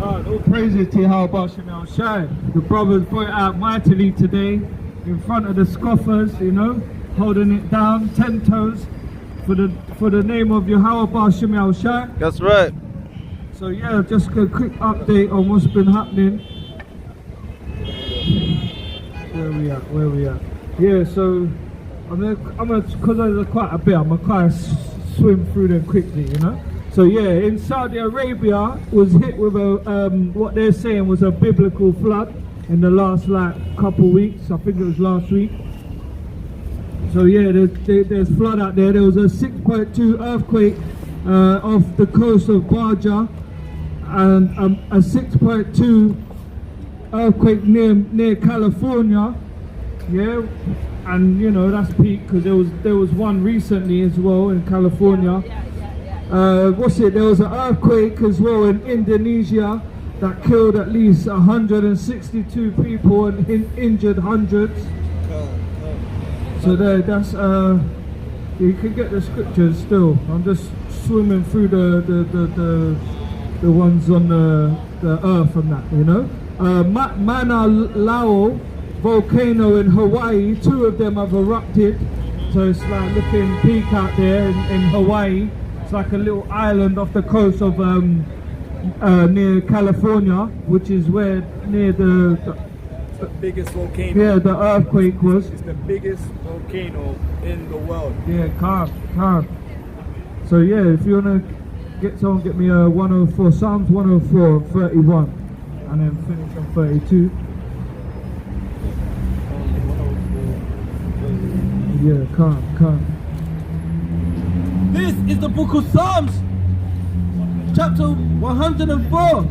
All praises to Yahweh Shemel Shai. The brothers brought it out mightily today in front of the scoffers, you know, holding it down, 10 toes for the name of Yahweh Shemel Shai. That's right. So yeah, just a quick update on what's been happening. Where we at? Yeah, so because there's quite a bit, I'm gonna kind of swim through them quickly, you know. So yeah, in Saudi Arabia was hit with a what they're saying was a biblical flood in the last couple weeks. I think it was last week. So yeah, there's flood out there. There was a 6.2 earthquake off the coast of Baja, and a 6.2 earthquake near California. Yeah, and you know that's peak because there was one recently as well in California. There was an earthquake as well in Indonesia that killed at least 162 people and injured hundreds. So that's you can get the scriptures still. I'm just swimming through the ones on the earth and that, you know. Mauna Loa volcano in Hawaii, 2 of them have erupted. So it's like looking peak out there in Hawaii. It's like a little island off the coast of near California, which is where near the biggest volcano. Yeah, the earthquake was. It's the biggest volcano in the world. Yeah, calm. So yeah, if you wanna get me a 104, Psalms 104, 31, and then finish on 32. Yeah, calm. This is the book of Psalms, chapter 104.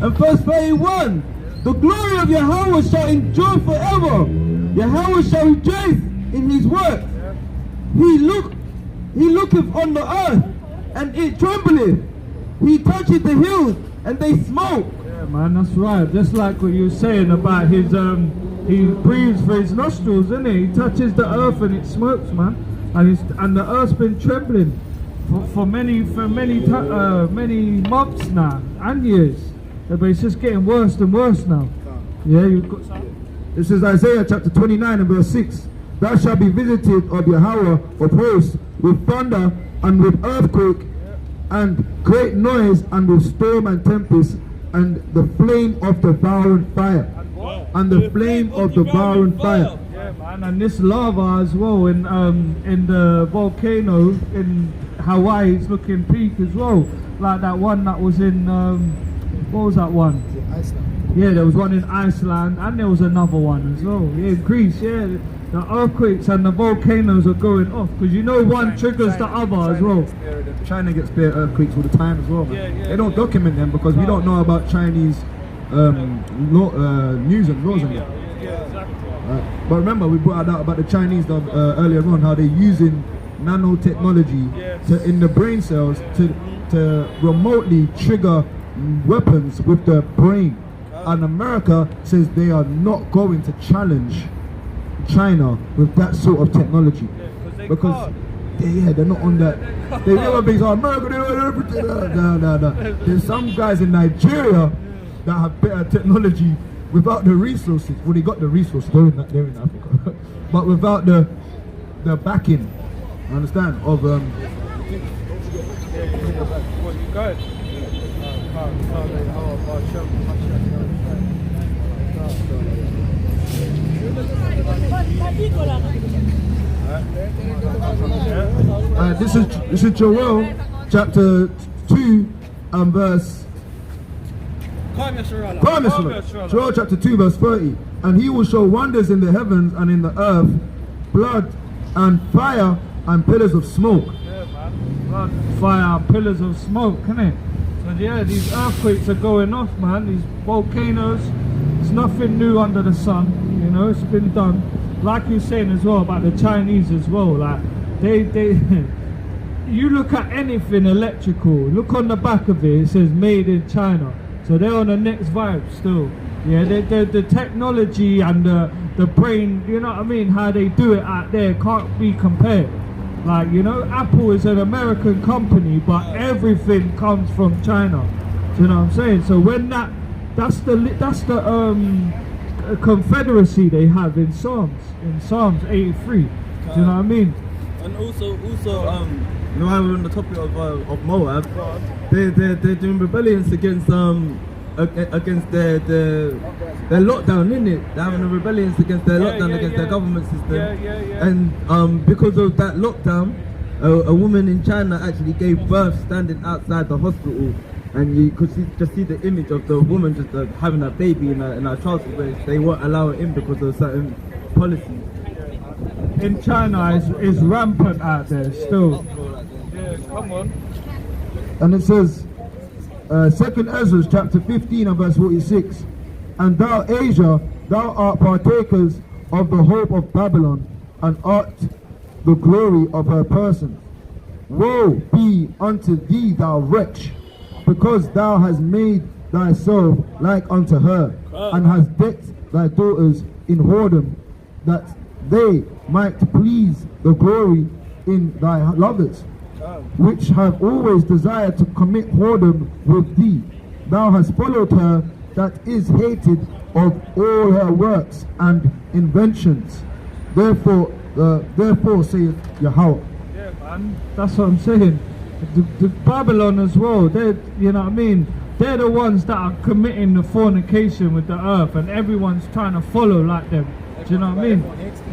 And verse 31, the glory of Yahweh shall endure forever. Yahweh shall rejoice in his work. He looketh on the earth, and it trembleth. He toucheth the hills, and they smoke. Yeah, man, that's right. Just like what you were saying about his, he breathes for his nostrils, isn't he? He touches the earth and it smokes, man. And the earth's been trembling for many months now and years. But it's just getting worse and worse now. Yeah, you've got something. This is Isaiah chapter 29 and verse 6. Thou shalt be visited of Yahweh of hosts with thunder and with earthquake and great noise and with storm and tempest and the flame of devouring fire. And the flame of devouring fire. Yeah, man, and this lava as well in the volcano in Hawaii is looking peak as well. Like that one that was in what was that one? Iceland. Yeah, there was one in Iceland and there was another one as well. Yeah, in Greece, yeah. The earthquakes and the volcanoes are going off because you know one triggers the other as well. China gets bare earthquakes all the time as well, man. Yeah, they don't document them because we don't know about Chinese news and laws and that. Yeah, exactly. But remember, we brought out about the Chinese earlier on, how they're using nanotechnology in the brain cells to remotely trigger weapons with the brain. And America says they are not going to challenge China with that sort of technology because they're not on that. They never think, oh, America, they want everything. No. There's some guys in Nigeria that have better technology without the resources. Well, they got the resources, they're in Africa, but without the backing, understand, of this is Joel chapter 2 and verse Joel chapter 2 verse 30. And he will show wonders in the heavens and in the earth, blood and fire and pillars of smoke. Yeah, man. Blood, fire, pillars of smoke, innit? So yeah, these earthquakes are going off, man. These volcanoes, it's nothing new under the sun, you know, it's been done. Like you're saying as well about the Chinese as well, like they you look at anything electrical, look on the back of it, it says made in China. So they're on the next vibe still. Yeah, the technology and the brain, you know what I mean, how they do it out there can't be compared. Like, you know, Apple is an American company, but everything comes from China. Do you know what I'm saying? So when that's the confederacy they have in Psalms 83. Do you know what I mean? And also, you know, how we're on the topic of Moab, they're doing rebellions against their lockdown, innit? They're having a rebellions against their lockdown, against their government system. And because of that lockdown, a woman in China actually gave birth standing outside the hospital, and you could just see the image of the woman just having a baby in a child's place. They won't allow it in because of certain policies. In China is rampant out there still. Yeah, come on. And it says, 2nd Ezra chapter 15 and verse 46, and thou Asia, thou art partakers of the hope of Babylon, and art the glory of her person. Woe be unto thee, thou wretch, because thou hast made thyself like unto her, and hast decked thy daughters in whoredom, that they might please the glory in thy lovers, which have always desired to commit whoredom with thee. Thou hast followed her that is hated of all her works and inventions. Therefore saith Yahweh. Yeah, man, that's what I'm saying. The Babylon as well, you know what I mean? They're the ones that are committing the fornication with the earth, and everyone's trying to follow like them. Do you know what I mean?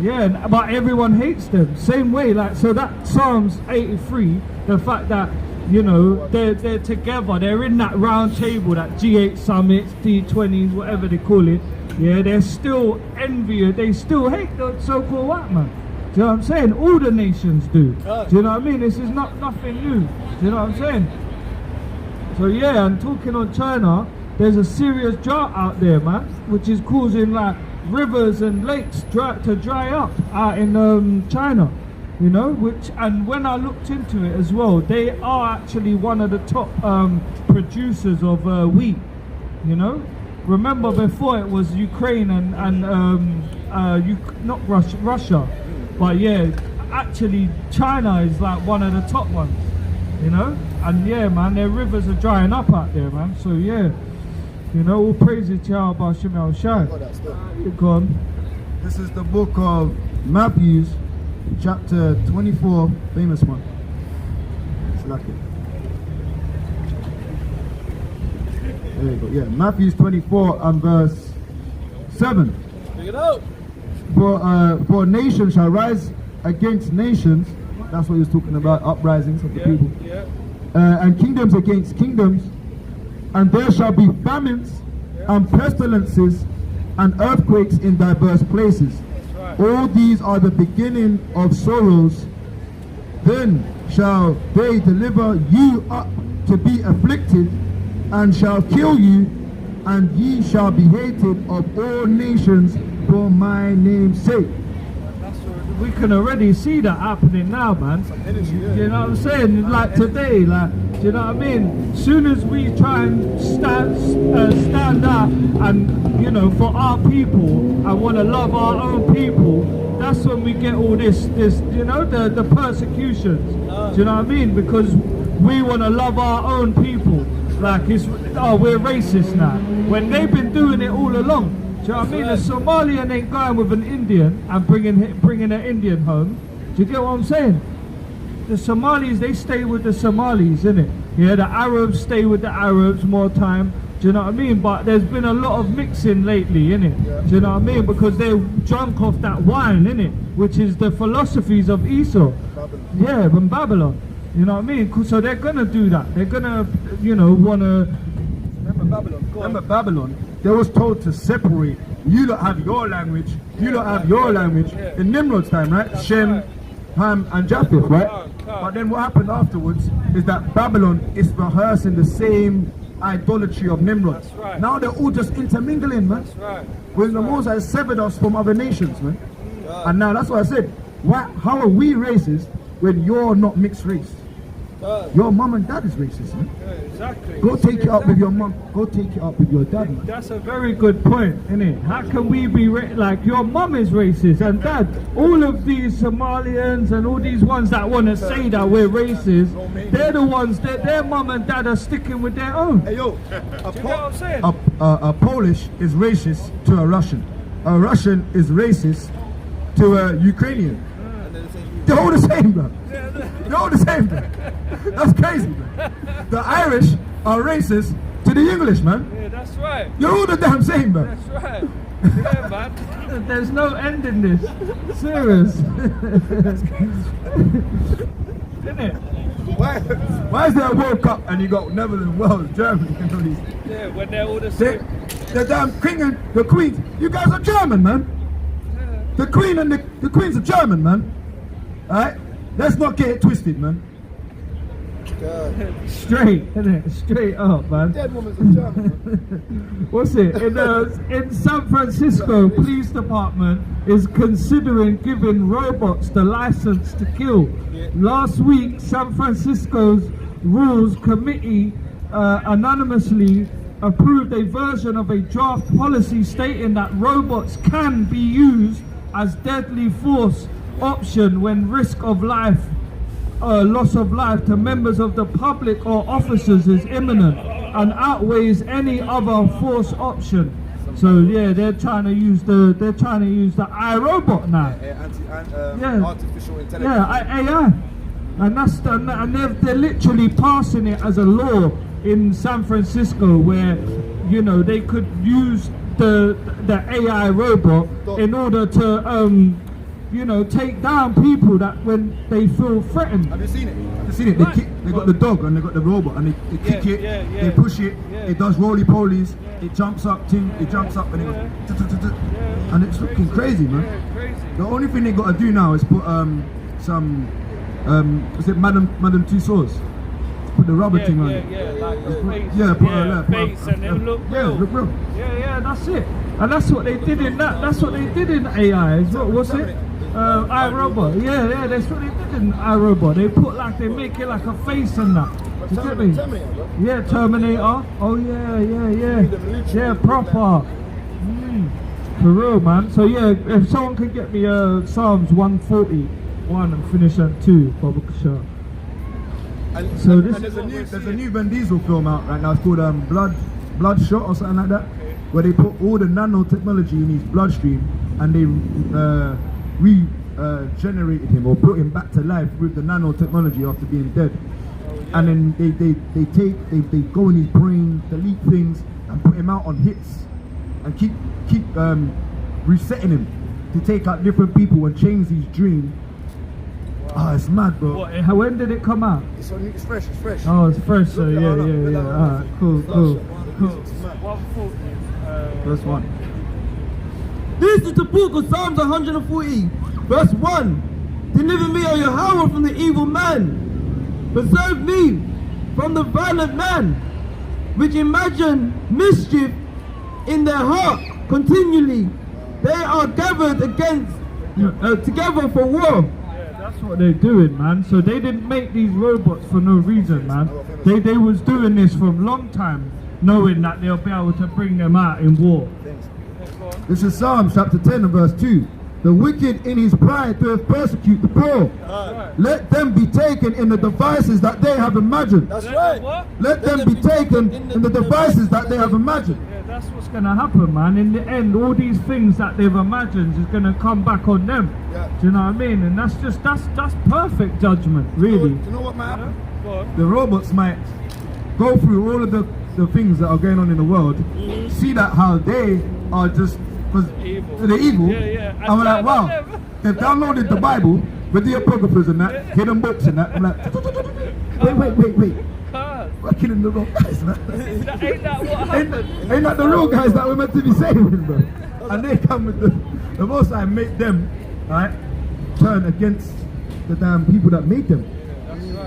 Yeah, but everyone hates them. Same way, like, so that Psalms 83, the fact that, you know, they're together, they're in that round table, that G8 summits, D20s, whatever they call it. Yeah, they're still envious, they still hate the so-called white man. Do you know what I'm saying? All the nations do. Do you know what I mean? This is nothing new. Do you know what I'm saying? So yeah, and talking on China, there's a serious drought out there, man, which is causing like rivers and lakes to dry up out in China, you know, and when I looked into it as well, they are actually one of the top producers of wheat, you know. Remember before it was Ukraine and not Russia, but yeah, actually China is like one of the top ones, you know. And yeah, man, their rivers are drying up out there, man. So yeah, you know, all praises to Yahweh Shem El Shai. Go on. This is the book of Matthew, chapter 24, famous one. Slack it. There you go. Yeah, Matthew 24 and verse 7. Pick it up. For nation shall rise against nations. That's what he was talking about, uprisings of the people. Yeah. And kingdoms against kingdoms. And there shall be famines and pestilences and earthquakes in diverse places. Right. All these are the beginning of sorrows. Then shall they deliver you up to be afflicted, and shall kill you, and ye shall be hated of all nations for my name's sake. We can already see that happening now, man. You know what I'm saying? Like today, like, do you know what I mean? Soon as we try and stand up and, you know, for our people and want to love our own people, that's when we get all this, you know, the persecutions. Do you know what I mean? Because we want to love our own people. Like, we're racist now. When they've been doing it all along. Do you know what I mean? A Somalian ain't going with an Indian and bringing an Indian home. Do you get what I'm saying? The Somalis, they stay with the Somalis, innit? Yeah, the Arabs stay with the Arabs more time. Do you know what I mean? But there's been a lot of mixing lately, innit? Yeah. Do you know what I mean? Because they're drunk off that wine, innit? Which is the philosophies of Esau. Babylon. Yeah, from Babylon. You know what I mean? So they're gonna do that. They're gonna, you know, wanna... Remember Babylon? They was told to separate. You don't have your language. You don't have your language. In Nimrod's time, right? Shem, Ham, and Japheth, right? But then what happened afterwards is that Babylon is rehearsing the same idolatry of Nimrod. Right. Now they're all just intermingling, man. Right. When the Moses severed us from other nations, man. And now that's what I said. How are we racist when you're not mixed race? Your mum and dad is racist, man. Yeah, exactly. Go take it up with your mum. Go take it up with your dad, man. That's a very good point, isn't it? How can we be like your mum is racist and dad? All of these Somalians and all these ones that want to say that we're racist, they're the ones that their mum and dad are sticking with their own. Hey yo, Do you know what I'm saying? A Polish is racist to a Russian. A Russian is racist to a Ukrainian. They're all the same, bro. They're all the same, bro. That's crazy, bro. The Irish are racist to the English, man. Yeah, that's right. You're all the damn same, bro. That's right. Yeah, man. There's no end in this. Serious. Isn't it? Why is there a World Cup and you got Netherlands, Wales, Germany, and all these? Yeah, when they're all the same. The damn king and the queen. You guys are German, man. The queen and the queen's are German, man. Alright? Let's not get it twisted, man. Straight, isn't it? Straight up, man. dead woman's a German. What's it? In San Francisco, police department is considering giving robots the license to kill. Last week, San Francisco's Rules Committee anonymously approved a version of a draft policy stating that robots can be used as deadly force option when risk of life, loss of life to members of the public or officers is imminent and outweighs any other force option. So yeah, they're trying to use the iRobot now. Artificial intelligence. Yeah, AI, and they're literally passing it as a law in San Francisco, where they could use the AI robot in order to take down people that when they feel threatened. Have you seen it? Have you seen it? They got the dog and they got the robot and they kick it, they push it, it does roly-polies, it jumps up, it jumps up and it goes, and it's looking crazy, man. The only thing they got to do now is put some, what's it, Madame Tussauds? Put the rubber thing on it. Face and it look real. Yeah, that's it. And that's what they did in AI as well. What's it? iRobot. Yeah, that's what they did in iRobot. They make it like a face and that. You get me? Yeah, Terminator. Oh yeah, proper. For real, man. So yeah, if someone can get me Psalms 141 and finish at 2, probably sure. So there's a new Vin Diesel film out right now. It's called Bloodshot or something like that, where they put all the nanotechnology in his bloodstream and they regenerated him or brought him back to life with the nanotechnology after being dead. And then they go in his brain, delete things, and put him out on hits and keep resetting him to take out different people and change his dream. Ah, it's mad, bro. When did it come out? It's fresh. Oh, it's fresh. So yeah. Alright, cool. First one. This is the book of Psalms 140, verse 1. Deliver me, O Yahweh, from the evil man. Preserve me from the violent man, which imagine mischief in their heart continually. They are gathered together for war. That's what they're doing, man. So they didn't make these robots for no reason, man. They was doing this for a long time, knowing that they'll be able to bring them out in war. This is Psalms chapter 10 and verse 2. The wicked in his pride doth persecute the poor. Let them be taken in the devices that they have imagined. That's right. Let them be taken in the devices that they have imagined. Yeah, that's what's going to happen, man. In the end, all these things that they've imagined is going to come back on them. Yeah. Do you know what I mean? And that's perfect judgment, really. Do you know what might happen? The robots might go through all of the things that are going on in the world, see that how they are just, because they're evil, and we're like, wow, they've downloaded the Bible with the apocryphals and that, hidden books and that. I'm like, wait. We're killing the wrong guys, man. Ain't that what happened? Ain't that the real guys that we're meant to be saving, bro? And they come with the most I make them, right, turn against the damn people that made them,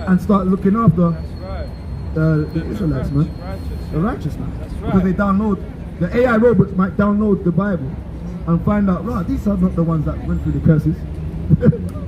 and start looking after the Israelites, man. The righteous, man. Because they download, the AI robots might download the Bible and find out, right, these are not the ones that went through the curses.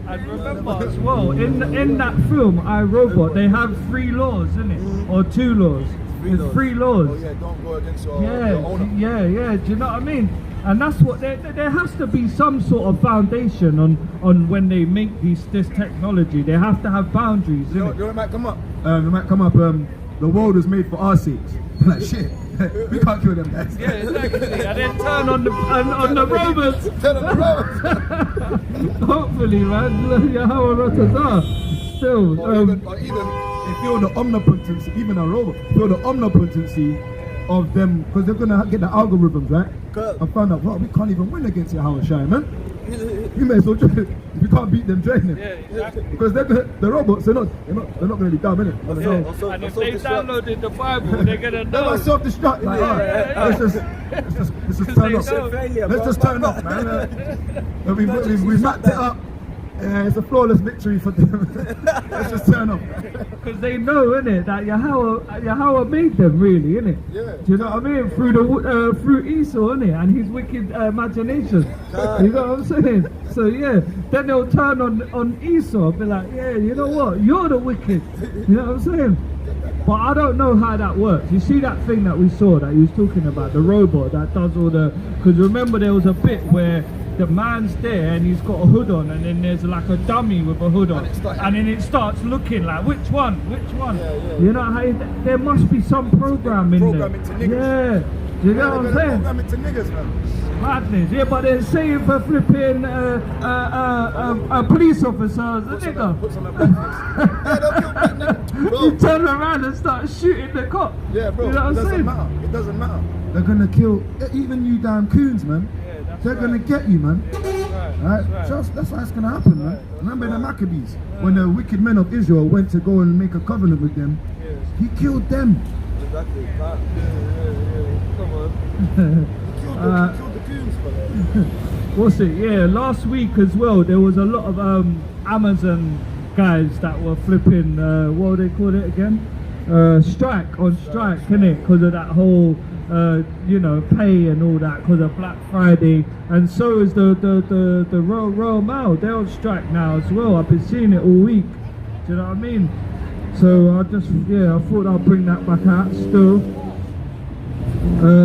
And remember as well, in that film, I, Robot, they have 3 laws, isn't it? Or 2 laws. There's 3 laws. Oh yeah, don't go against your owner. Yeah. Do you know what I mean? And that's what there has to be some sort of foundation on when they make this technology. They have to have boundaries. You know what might come up? It might come up. The world was made for our sakes. Like shit, we can't kill them guys. Yeah, exactly. And then turn on the robots. Turn on the robots. Hopefully, man. Yahweh Ratazah. Still. Or even they feel the omnipotency, even a robot, feel the omnipotency of them, because they're gonna get the algorithms, right? I found out, well, we can't even win against Yahweh Shai, man. We may as well if we can't beat them, join them. Yeah, exactly. Because the robots, they're not gonna be dumb, innit? Yeah. And if they downloaded the Bible, they're gonna know. They might self-destruct, like, let's just turn off. Let's just turn off, man. We mapped it up. Yeah, it's a flawless victory for them. Let's just turn off. Because they know, innit, that Yahweh made them, really, innit? Yeah. Do you know what I mean? Through Esau, innit? And his wicked imagination. You know what I'm saying? So yeah, then they'll turn on Esau and be like, yeah, you know what? You're the wicked. You know what I'm saying? But I don't know how that works. You see that thing that we saw that he was talking about, the robot that does all the... Because remember there was a bit where the man's there and he's got a hood on, and then there's like a dummy with a hood on, and then it starts looking like which one? Yeah. You know how there must be some program in there. To niggas. Yeah, you know what I'm saying? Program it to niggas, man. Madness. Yeah, but they're saying for flipping a police officer, a nigga. Put some yeah, they'll kill that nigga. Bro. You turn around and start shooting the cop. Yeah, bro. You know what I'm saying? It doesn't matter. They're gonna kill even you damn coons, man. They're gonna get you, man. Right? That's how it's gonna happen, man. Remember the Maccabees, when the wicked men of Israel went to go and make a covenant with them, he killed them. Exactly. Come on. He killed the coons, brother. What's it? Yeah, last week as well, there was a lot of Amazon guys that were flipping, what do they call it again? Strike, innit? Because of that whole you know, pay and all that, because of Black Friday. And so is the Royal Mail. They're on strike now as well. I've been seeing it all week. Do you know what I mean? So I thought I'll bring that back out still.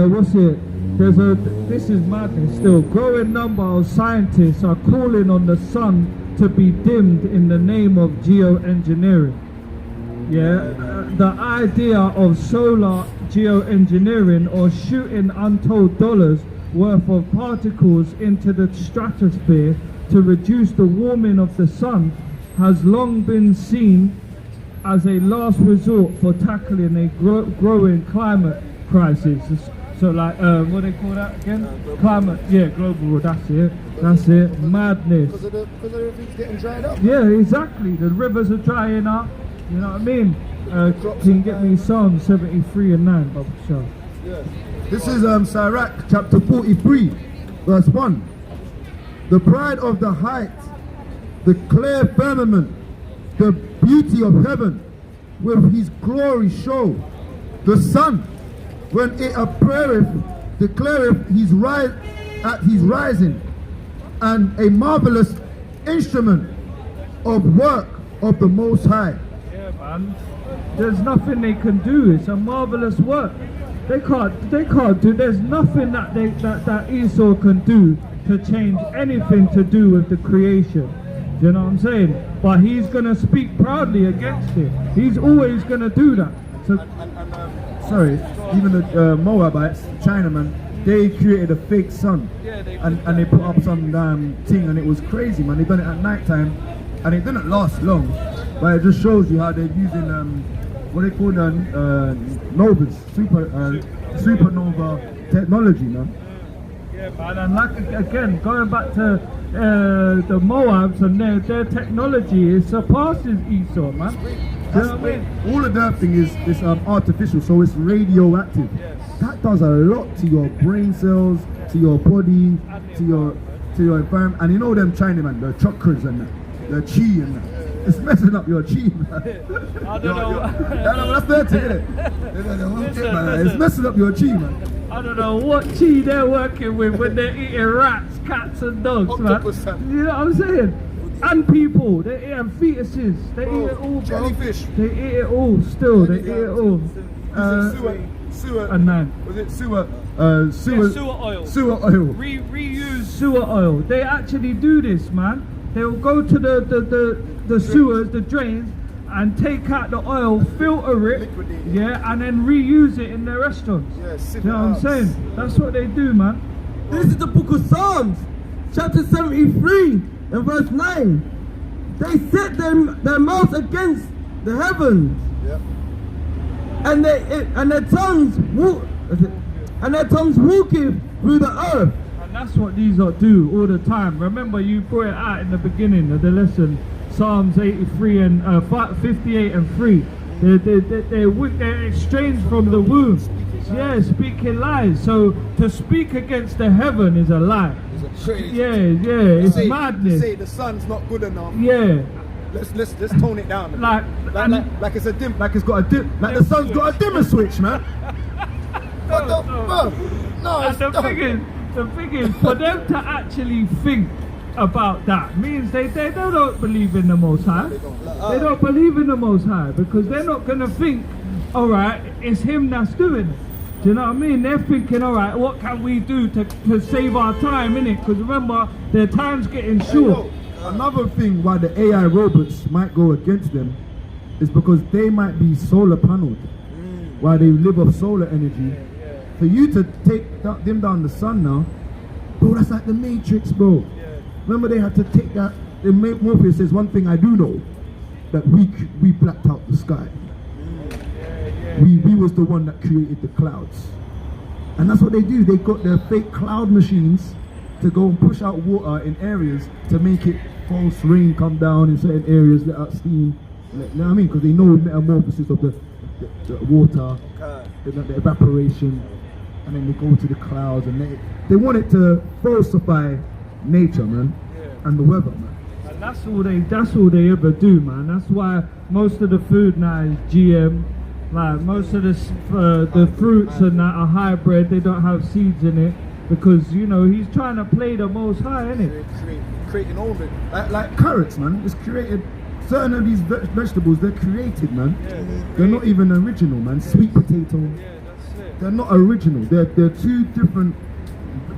What's it? This is madness still. Growing number of scientists are calling on the sun to be dimmed in the name of geoengineering. Yeah, the idea of solar geoengineering, or shooting untold dollars worth of particles into the stratosphere to reduce the warming of the sun, has long been seen as a last resort for tackling a growing climate crisis. So like, what do they call that again? Climate, global, that's it, madness. Because everything's getting dried up. Yeah, exactly, the rivers are drying up, you know what I mean? Can you get me Psalm 73 and 9, Baba Shah? Yeah. This is Sirach chapter 43, verse 1. The pride of the height, the clear firmament, the beauty of heaven, with his glory show. The sun, when it appeareth, declareth his rising, and a marvelous instrument of work of the Most High. Yeah, man. There's nothing they can do. It's a marvelous work. They can't do. There's nothing that Esau can do to change anything to do with the creation. Do you know what I'm saying? But he's gonna speak proudly against it. He's always gonna do that. So, sorry, even the Moabites, Chinaman, they created a fake sun, and they put up some damn thing, and it was crazy, man. They done it at night time, and it didn't last long. But it just shows you how they're using what they call novas, supernova technology, man. Yeah, man, and like again, going back to the Moabs and their technology, it surpasses Esau, man. You know what I mean? All of that thing is artificial, so it's radioactive. Yes. That does a lot to your brain cells, to your body, to your environment. And you know them Chinaman, the chakras and that, the chi and that. It's messing up your chi, man. I don't know. That's their thing, innit? It's messing up your chi, man. I don't know what chi they're working with when they're eating rats, cats and dogs, man. You know what I'm saying? And people, they eat and fetuses, they eat it all, bro. Jellyfish. They eat it all, still, they eat it all. Sewer. And man, Was it sewer? Sewer oil. Sewer oil. Reuse. sewer oil. They actually do this, man. They'll go to the sewers, the drains, and take out the oil, filter it, Liquidate it. yeah, and then reuse it in their restaurants. Yeah, You know what I'm saying? That's what they do, man. This is the book of Psalms, chapter 73 and verse 9. They set their mouths against the heavens, Yep. and their tongues walketh through the earth. And that's what these lot do all the time. Remember, you brought it out in the beginning of the lesson, Psalms 83 and 58 and 3. They're exchanged from the womb. Yeah, speaking lies. So to speak against the heaven is a lie. It's a crazy. Yeah, it's Say madness. the sun's not good enough. Yeah, Let's tone it down. like Like it's a dim. Like it's got a dim. Like the sun's got a dimmer switch, man. What the fuck? No, and it's the thing is, for them to actually think about that means they don't believe in the Most High. They don't believe in the Most High because they're not gonna think, all right, it's Him that's doing it. Do you know what I mean? They're thinking, all right, what can we do to save our time, innit? Because remember, their time's getting short. Another thing why the AI robots might go against them is because they might be solar paneled, while they live off solar energy. For you to take them down the sun now, bro, that's like the Matrix, bro. Remember they had to take that. Morpheus says one thing I do know, that we blacked out the sky. We was the one that created the clouds, and that's what they do. They got their fake cloud machines to go and push out water in areas to make it false rain come down in certain areas, let out steam. You know what I mean? Because they know metamorphosis of the water, the evaporation, and then they go to the clouds, and they want it to falsify nature, man, and the weather, man. And that's all they ever do, man. That's why most of the food now is GM. Like most of the fruits and that are hybrid. They don't have seeds in it because you know he's trying to play the Most High, innit? Creating all of it. Like carrots, man. It's created. Certain of these vegetables, they're created, man. They're not even original, man. Sweet potato. They're not original. They're two different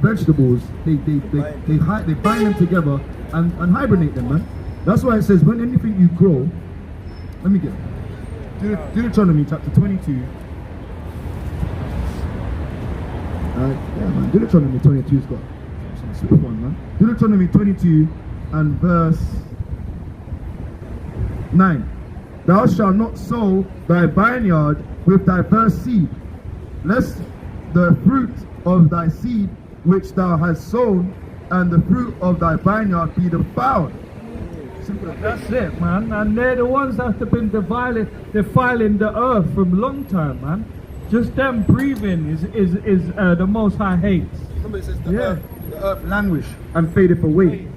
vegetables. They bind them together and hibernate them, man. That's why it says when anything you grow. Let me get it. Deuteronomy chapter 22. Yeah, man. Deuteronomy 22's got some swift one, man. Deuteronomy 22 and verse 9. Thou shalt not sow thy vineyard with diverse seed, lest the fruit of thy seed which thou hast sown and the fruit of thy vineyard be defiled. That's it, man. And they're the ones that have been defiling the earth from long time, man. Just them breathing is the Most High hates. Remember it says the earth Languish and fadeth away.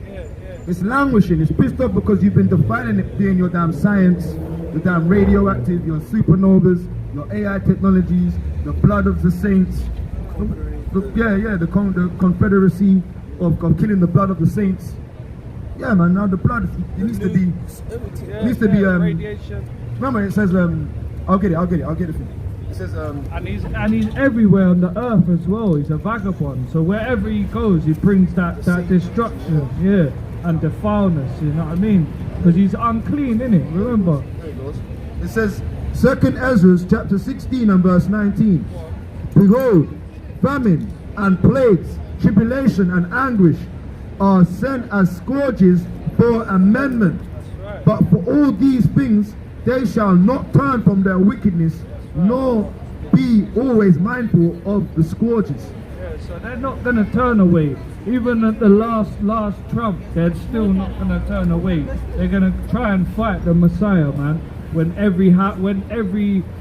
It's languishing. It's pissed off because you've been defiling it, doing your damn science, the damn radioactive, your supernovas, your AI technologies, the blood of the saints. The confederacy of killing the blood of the saints. Yeah, man. Now the blood it needs to be radiation. Remember, it says I'll get it. For you. It says And he's everywhere on the earth as well. He's a vagabond. So wherever he goes, he brings that destruction, and defileness. You know what I mean? Because he's unclean, innit? Remember? It says 2nd Ezra chapter 16 and verse 19. Behold, famine and plagues, tribulation and anguish are sent as scourges for amendment. But for all these things they shall not turn from their wickedness, nor be always mindful of the scourges. Yeah, so they're not going to turn away. Even at the last Trump, they're still not going to turn away. They're going to try and fight the Messiah, man. When every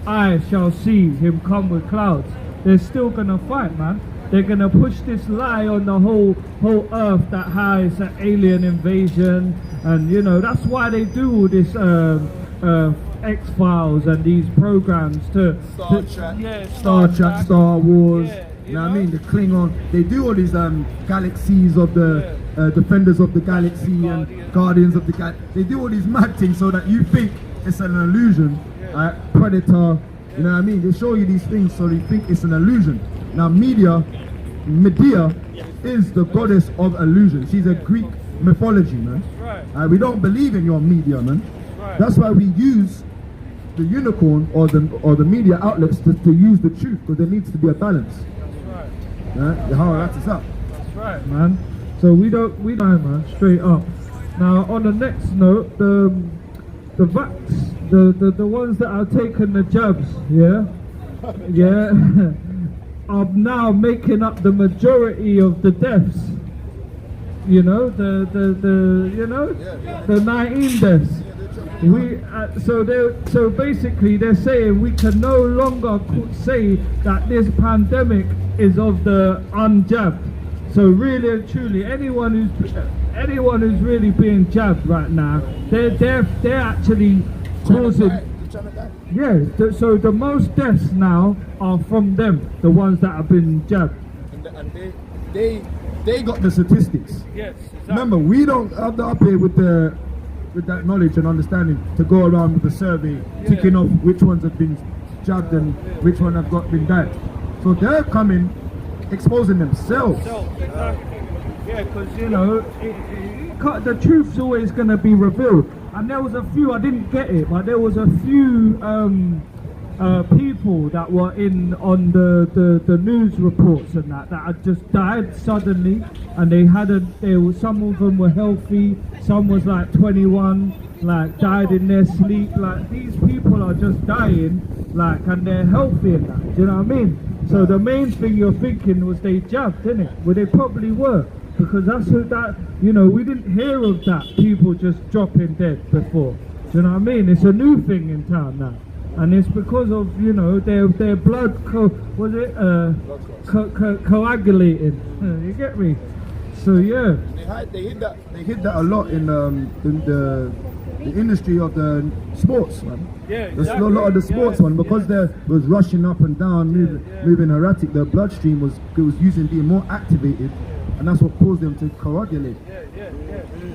eye shall see him come with clouds, they're still going to fight, man. They're going to push this lie on the whole earth that how it's an alien invasion. And, you know, that's why they do all this X-Files and these programs Star Trek. Star Trek, Star Wars. Yeah, you know what I mean? The Klingon. They do all these galaxies of the Defenders of the Galaxy and Guardians of the Galaxy. They do all these mad things so that you think it's an illusion. Predator, you know what I mean? They show you these things so you think it's an illusion. Now Medea is the goddess of illusion. She's a Greek mythology, man. Right. We don't believe in your media, man. Right. That's why we use the unicorn or the media outlets to use the truth, because there needs to be a balance. That's right. How that is up. That's right, man. So we don't, man, straight up. Now on the next note, the vax, the ones that are taking the jabs, are now making up the majority of the deaths. You know, the 19 deaths. So basically they're saying we can no longer say that this pandemic is of the unjabbed. So really and truly, anyone who's really being jabbed right now, they're actually causing. Yeah. So the most deaths now are from them, the ones that have been jabbed. And They got the statistics. Yes. Exactly. Remember, we don't have the up here with that knowledge and understanding to go around with the survey, ticking off which ones have been jabbed and which one have been died. So they're coming, exposing themselves. Yeah, because you know, the truth's always going to be revealed. And there was a few, I didn't get it, but there was a few people that were on the news reports and that had just died suddenly, and some of them were healthy, some was like 21, like died in their sleep. Like these people are just dying, like, and they're healthy and that. Do you know what I mean? So the main thing you're thinking was they jabbed, didn't it? Well, they probably were, because we didn't hear of that, people just dropping dead before. Do you know what I mean? It's a new thing in town now. And it's because of, their blood coagulating. You get me? So yeah. They hid that. They hid that a lot in the industry of the sports, man. Yeah, There's a lot of the sports one, because they was rushing up and down, moving erratic. Their bloodstream was being more activated, and that's what caused them to coagulate.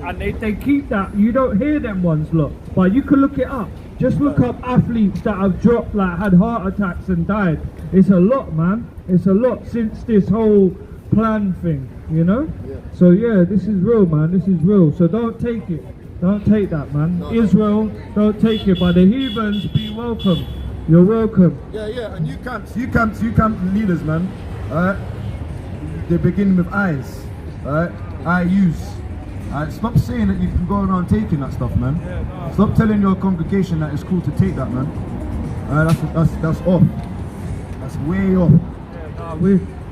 And they keep that. You don't hear them ones, look, but you can look it up. Just look up athletes that have dropped, like had heart attacks and died. It's a lot, man. It's a lot since this whole plan thing, So yeah, this is real, man. This is real. So don't take it. Don't take that, man. Israel, don't take it. But the heathens, be welcome. You're welcome. Yeah, and you can't. You camp leaders, man. Alright? They begin with I's. Alright? IUs. Alright? Stop saying that you can go around taking that stuff, man. Stop telling your congregation that it's cool to take that, man. That's off. That's way off.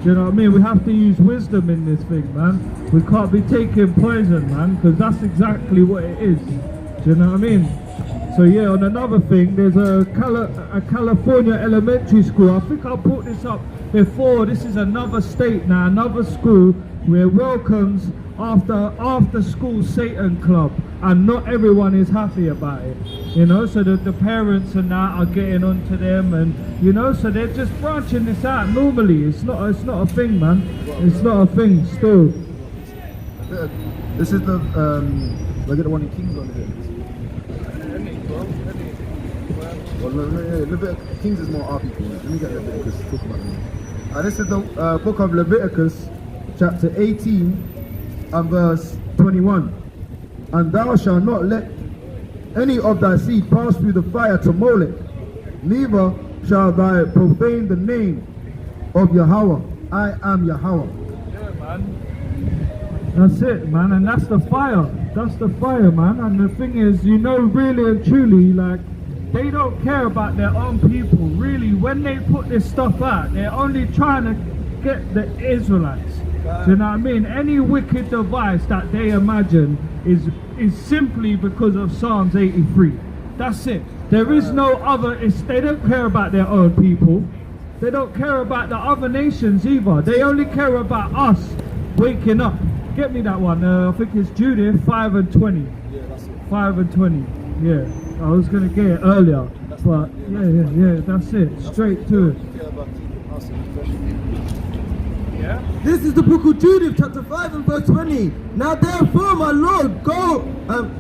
Do you know what I mean? We have to use wisdom in this thing, man. We can't be taking poison, man, because that's exactly what it is. Do you know what I mean? So yeah, on another thing, there's a California elementary school. I think I brought this up before. This is another state now, another school where welcomes after school Satan club, and not everyone is happy about it, so the parents and that are getting onto them, and so they're just branching this out. Normally it's not a thing, man. It's not a thing still. This is the look at the one in Kings on here. Well, Kings is more RPG. Let me get Leviticus to talk about it. This is the book of Leviticus, chapter 18 and verse 21. And thou shalt not let any of thy seed pass through the fire to Molech, neither shall thou profane the name of Yahweh. I am Yahweh. Yeah, man. That's it, man, and that's the fire. That's the fire, man. And the thing is, really and truly, like, they don't care about their own people. Really, when they put this stuff out, they're only trying to get the Israelites. Do you know what I mean? Any wicked device that they imagine is simply because of Psalms 83. That's it. There is no other. They don't care about their own people. They don't care about the other nations either. They only care about us waking up. Get me that one. I think it's Judith 5 and 20. Yeah, that's it. 5 and 20. Yeah. I was gonna get it earlier, but yeah. That's it. Straight to it. You care about keeping us in the Yeah. This is the book of Judith, chapter 5 and verse 20. Now therefore, my Lord,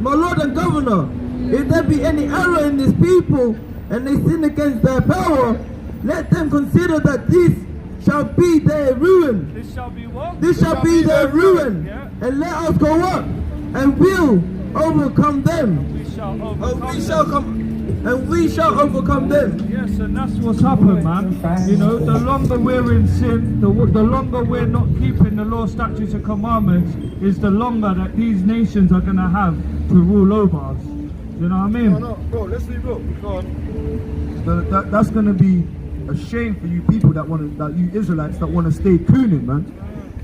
my Lord and Governor, if there be any error in this people, and they sin against their power, let them consider that this shall be their ruin. This shall be what? This shall be their ruin. Yeah. And let us go up, and we'll overcome them. We shall overcome And we shall overcome them. Yes, and that's what's happened, man. You know, the longer we're in sin, the longer we're not keeping the law, statutes, and commandments, is the longer that these nations are going to have to rule over us. You know what I mean? No, bro, let's be real. Go on. That's going to be a shame for you people that you Israelites that want to stay cooning, man,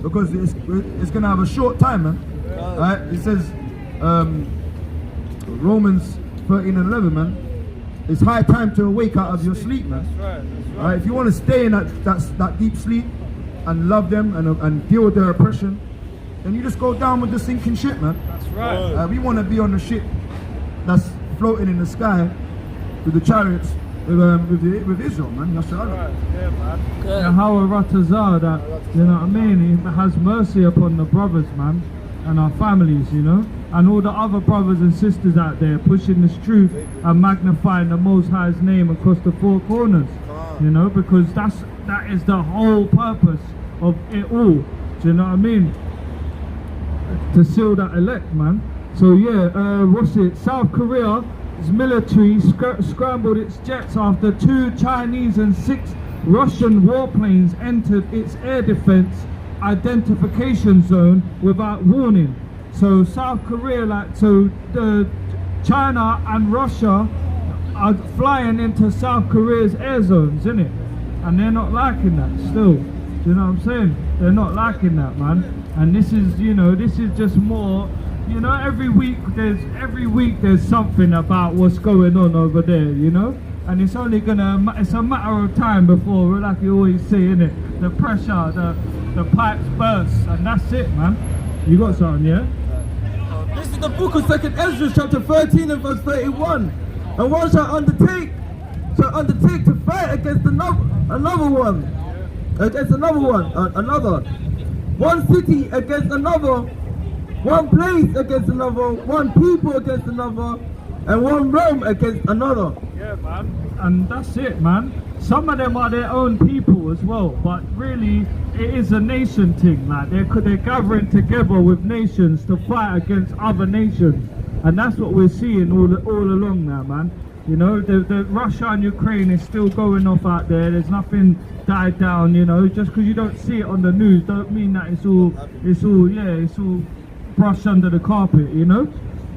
because it's going to have a short time, man. Right? It says Romans 13 and 11, man. It's high time to awake out of your sleep, man. That's right. Right? If you want to stay in that deep sleep and love them and deal with their oppression, then you just go down with the sinking ship, man. That's right. We want to be on the ship that's floating in the sky with the chariots with Israel, man. That's Right. Yeah, man. Yahweh Ratazah, that, you know what I mean? He has mercy upon the brothers, man, and our families, you know, and all the other brothers and sisters out there pushing this truth and magnifying the Most High's name across the four corners, you know, because that is the whole purpose of it all. Do you know what I mean? To seal that elect, man. So yeah, what's it? South Korea's military scrambled its jets after 2 Chinese and 6 Russian warplanes entered its air defense identification zone without warning. So South Korea, China and Russia are flying into South Korea's air zones, innit? And they're not liking that still. Do you know what I'm saying? They're not liking that, man. And this is, you know, this is just more, you know, every week there's something about what's going on over there, you know? And it's only it's a matter of time before, like you always say, innit? The pressure, the pipes burst, and that's it, man. You got something, yeah? This is the book of 2nd Ezra, chapter 13 and verse 31. And one shall undertake to fight against another one. One city against another, one place against another, one people against another, and one realm against another. Yeah, man. And that's it, man. Some of them are their own people as well, but really it is a nation thing. Like they're gathering together with nations to fight against other nations, and that's what we're seeing all along now, man. You know, the Russia and Ukraine is still going off out there. There's nothing died down. You know, just because you don't see it on the news, don't mean that it's all brushed under the carpet. You know.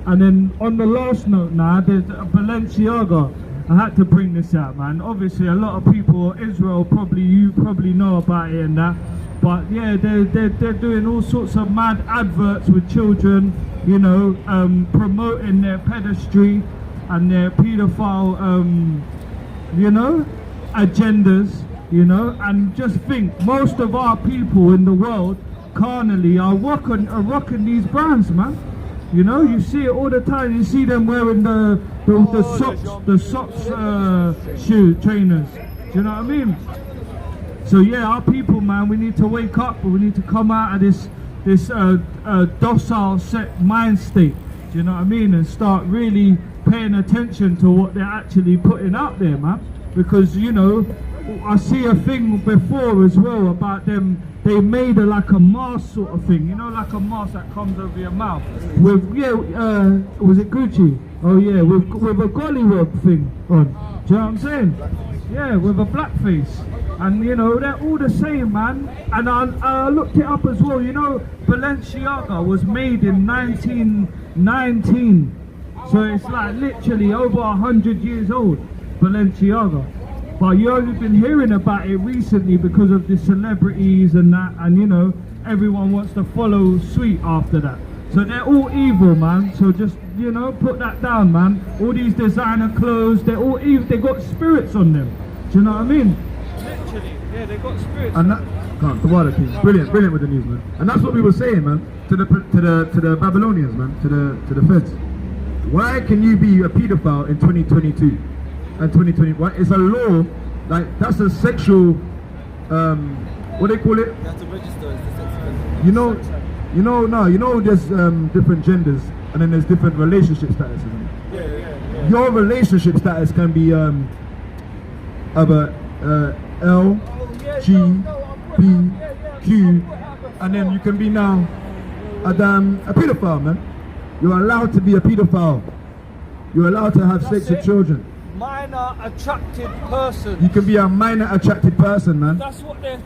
And then on the last note now, there's Balenciaga. I had to bring this out, man. Obviously, a lot of people, Israel, you probably know about it and that. But yeah, they're doing all sorts of mad adverts with children, you know, promoting their pedestry and their paedophile, you know, agendas, you know. And just think, most of our people in the world, carnally, are rocking these brands, man. You know, you see it all the time. You see them wearing the socks shoe trainers. Do you know what I mean? So yeah, our people, man, we need to wake up. We need to come out of this docile set mind state. Do you know what I mean? And start really paying attention to what they're actually putting out there, man. Because, you know, I see a thing before as well about them. They made like a mask sort of thing, you know, like a mask that comes over your mouth. With was it Gucci? Oh yeah, with a gollywog thing on. Do you know what I'm saying? Yeah, with a black face. And you know, they're all the same, man. And I looked it up as well. You know, Balenciaga was made in 1919, so it's like literally over 100 years old. Balenciaga. But you only been hearing about it recently because of the celebrities and that, and you know, everyone wants to follow suit after that. So they're all evil, man. So just, you know, put that down, man. All these designer clothes, they're all evil. They got spirits on them. Do you know what I mean? Literally, yeah, they got spirits. And that, the water king, brilliant with the news, man. And that's what we were saying, man, to the Babylonians, man, to the feds. Why can you be a pedophile in 2022? And 2021, it's a law, like that's a sexual what they call it? You have to register as the sex offender. You know there's different genders and then there's different relationship statuses. Isn't it? Yeah. Your relationship status can be either L, G, P, Q, and then you can be now a pedophile, man. You're allowed to be a pedophile. You're allowed to have sex with children. Minor attracted person. You can be a minor attracted person, man. That's what they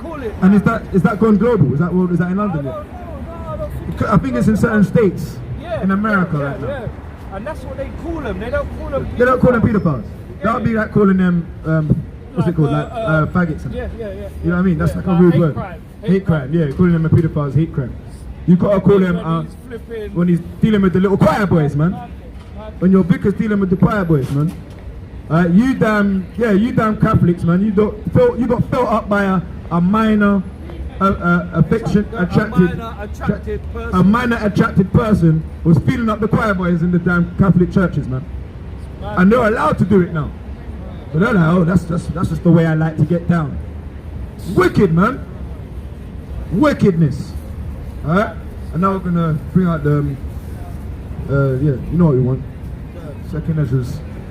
call it. And is that going global? Is that in London yet? I don't think I think it's in certain states in America right now. Yeah. And that's what they call them. They don't call them. They don't call them pedophiles. That would be like calling them what's it called? Faggots. Yeah. You know what I mean? That's like a rude word. Hate crime. Yeah, calling them a pedophile is hate crime. You gotta call them when he's dealing with the little choir boys, man. When your vicar's dealing with the choir boys, man. You damn Catholics, man. You got felt up by a minor attracted person. A minor attracted person was feeling up the choir boys in the damn Catholic churches, man. And they're allowed to do it now. But they're like, oh, that's just the way I like to get down. Wicked, man. Wickedness. Alright? And now we're gonna bring out the you know what we want. Second Ezra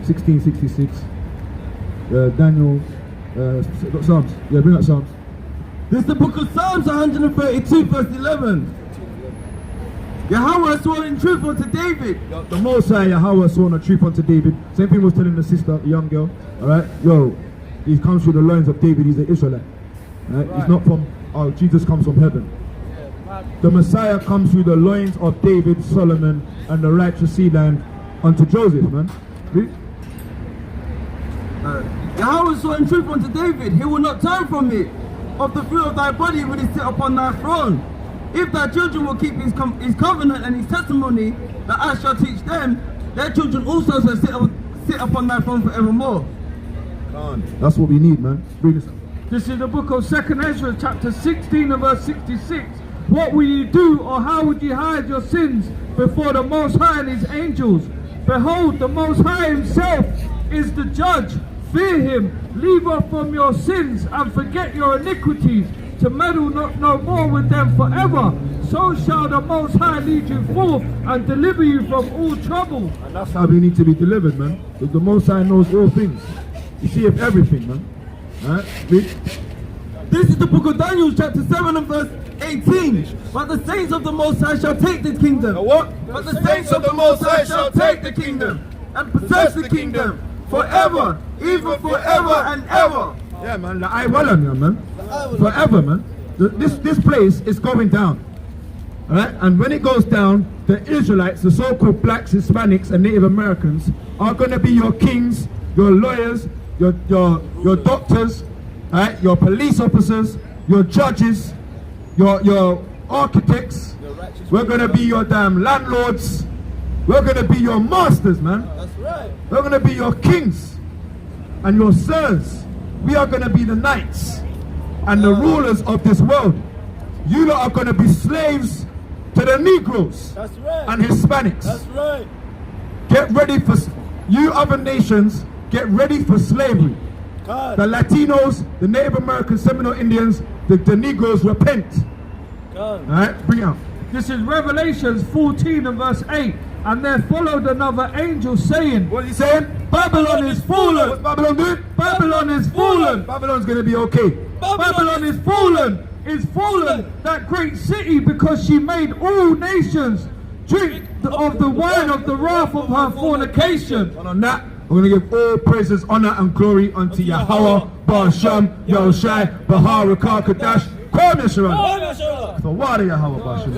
1666. Daniel got Psalms. Yeah, bring out Psalms. This is the book of Psalms 132 verse 11. Yahweh swore in truth unto David. The Most High Yahweh swore a truth unto David. Same thing was telling the sister, the young girl. Alright? Yo, he comes through the loins of David, he's an Israelite. Right? He's not from, Jesus comes from heaven. The Messiah comes through the loins of David, Solomon, and the righteous seed line unto Joseph, man. Read. Yahweh swore in truth unto David, he will not turn from me. Of the fruit of thy body will he sit upon thy throne. If thy children will keep his covenant and his testimony that I shall teach them, their children also shall sit upon thy throne forevermore. That's what we need, man. Read this. This is the book of 2nd Ezra, chapter 16 and verse 66. What will you do, or how would you hide your sins before the Most High and his angels? Behold, the Most High himself is the judge. Fear him, leave off from your sins and forget your iniquities, to meddle no more with them forever. So shall the Most High lead you forth and deliver you from all trouble. And that's how we need to be delivered, man. Because the Most High knows all things. You see of everything, man. Alright? Read. This is the book of Daniel, chapter 7 and verse 18. But the saints of the Most High shall take the kingdom. What? But the saints of the Most High shall take the kingdom and possess the kingdom forever, even forever and ever. Yeah, man. Like, I well on you, man. Forever, man. This place is going down. Alright? And when it goes down, the Israelites, the so-called blacks, Hispanics, and Native Americans are going to be your kings, your lawyers, your doctors, alright? Your police officers, your judges, your architects. We're going to be your damn landlords. We're going to be your masters, man. That's right. We're going to be your kings and your sirs. We are going to be the knights and the rulers of this world. You lot are going to be slaves to the Negroes and Hispanics. That's right. Get ready for, you other nations, get ready for slavery. God. The Latinos, the Native Americans, Seminole Indians, the Negroes repent. God. Alright, bring it out. This is Revelations 14 and verse 8. And there followed another angel saying, What is he saying? Babylon is fallen. What's Babylon doing? Babylon is fallen. Babylon's going to be okay. Babylon is fallen. Is fallen, that great city, because she made all nations drink of the wine of the wrath of her fornication. And on that, we're going to give all praises, honor, and glory unto Yahweh, Basham, Yahushai, Bahar, Kadash, Kwam Yeshua. So, what are Yahweh, Basham?